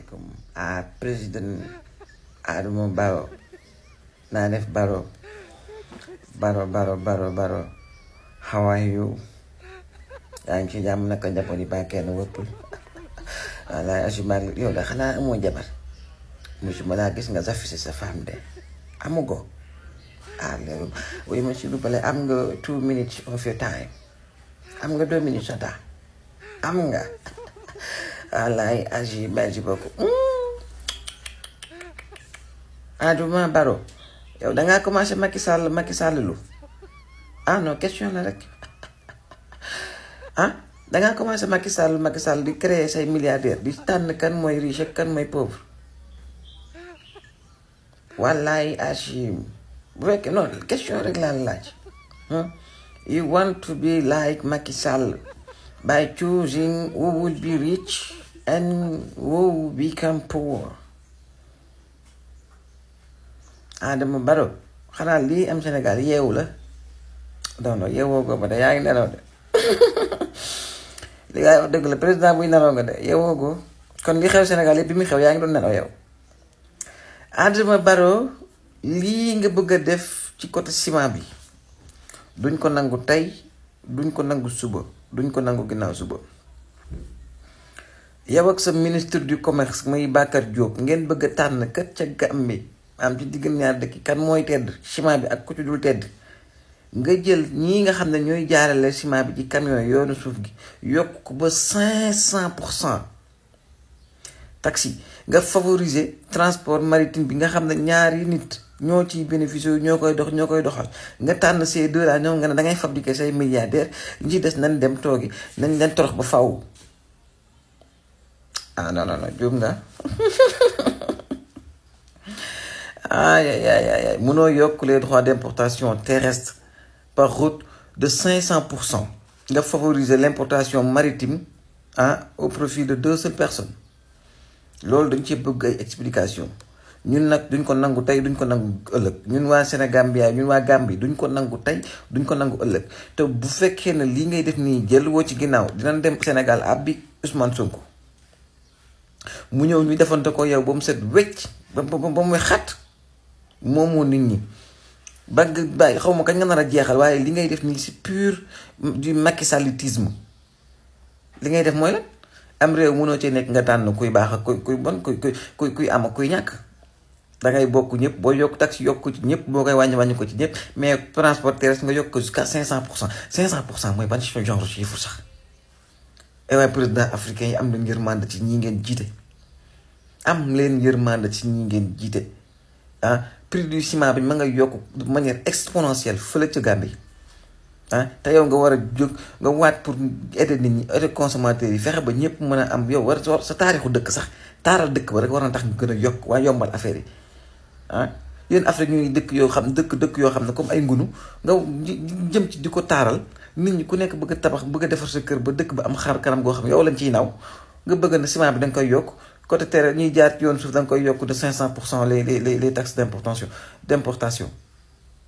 asalaamaaleykum président Adama Barrow naa def Barrow how are you yaa ngi ci jàmm naka njaboot yi ba kenn wëppul walla asumaag yow da xanaa amoo jabar musuma laa gis nga affiché sa femme de amu ko léegi oui monsieur vous plaît am nga 2 minutes of your time am nga 2 minutes sa temps am nga wallaay agi merci beaucoup Adama Barrow yow dangaa commencé Macky Sall lu non question la rek dangaa commencé Macky Sall di créer say milliardaire di tànn kan mooy riche ak kan mooy pauvre wallaay agi bu fekkee non question rek laa laaj you want to be like Macky Sall by choosing who will be rich and who will become poor. Adama Barrow xanaa lii am Sénégal yeewu la non yeewoo ko ba de yaa ngi nelaw de li ngay wax dëgg la président buy nelaw nga de yeewoo ko kon li xew Sénégal yëpp bi muy xew yaa ngi doon nelaw yow. Adama Barrow lii nga bëgg a def ci côté ciment bi duñ ko nangu tey duñ ko nangu suba duñ ko nangu ginnaaw suba. yow ak sa ministre du commerce muy Bakar Diop ngeen bëgg a tànn kat ca Gambie am ci digg ñaar dëkk kan mooy tedd ciment bi ak ku ci dul tedd nga jël ñii nga xam ne ñooy jaarale ciment bi ci camion yoonu suuf gi yokk ko ba 500%. taxi nga favoriser transport maritime bi nga xam ne ñaari nit ñoo ciy bénéficier ñoo koy doxal nga tànn ces deux là ñoom nga ne dangay fabriquer say milliardaire ñi ci des nañ dem toogi nañ leen torox ba faw non juum nga ay munoo yokk les droits d'importation terrestre par route de 500%. nga favoriser l'importation maritime au profit de 2 seules personnes loolu dañ ci bëgg ay explication ñun nag duñ ko nangu tey duñ ko nangu ëllëg ñun waa Sénégambia ñun waa Gambie duñ ko nangu tey duñ ko nangu ëllëg te bu fekkee ne lii ngay def nii jël woo ci ginnaaw dinañ dem Sénégal abbi Ousmane Sonko mu ñëw ñu defante ko yow ba mu set wecc ba muy xat moomoo nit ñi ba nga bàyyi xaw ma kañ nga nar a jeexal waaye li ngay def nii c'est pur du Macky Sallisme li ngay def mooy la am réew mënoo ci nekk nga tànn kuy baax ak kuy bon kuy am ak kuy ñàkk dangay bokk ñëpp boo yokk taxi yokk ko ci ñëpp boo koy wàññi ko ci ñëpp mais transport terrestre nga yokk ko jusqu'à 500%. 500% mooy ban genre chiffre sax et waaye président africain yi am leen yërmande ci ñi ngeen jiite am leen yërmande ci ñi ngeen jiite prix du ciment bi ma nga yokk de manière exponentielle fële ca Gambie te yow nga war a jóg nga waat pour aider nit ñi aider consommateurs yi fexe ba ñëpp mën a am yow war sa taarixu dëkk sax taaral dëkk ba rek war na tax nga gën a yokk waaye yombal affaire yi yéen Afrique ñuy dëkk yoo xam ne comme ay ngunu nga jëm ci di ko taaral nit ñi ku nekk bëgg a tabax bëgg a defar sa kër ba dëkk ba am xar kanam goo xam yow lañ ciy naw nga bëgg na ciment bi da nga koy yokk côté terre ñuy jaar ci yoon suuf da nga koy yokk de 500% les taxes d'importation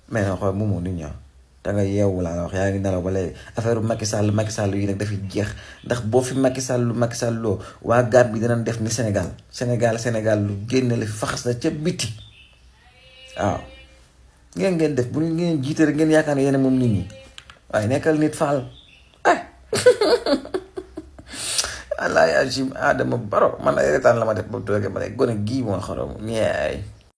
mais na xool moomoo nit ñi da nga yeewu laa la wax yaa ngi nelaw ba léegi affaire Macky Sall yi nag dafay jeex ndax boo fi Macky Sall loo waa Gambie bi dinañ def ni Sénégal lu génne la fi faxas na ca biti waaw ngeen def bu ngeen jiite rek ngeen yaakaar ne yéen moom nit ñi waaye nekkal nit faal wallaay Adama Barrow man ay retaan la ma def ba toogee ma ne gone gii moo xorom ñeey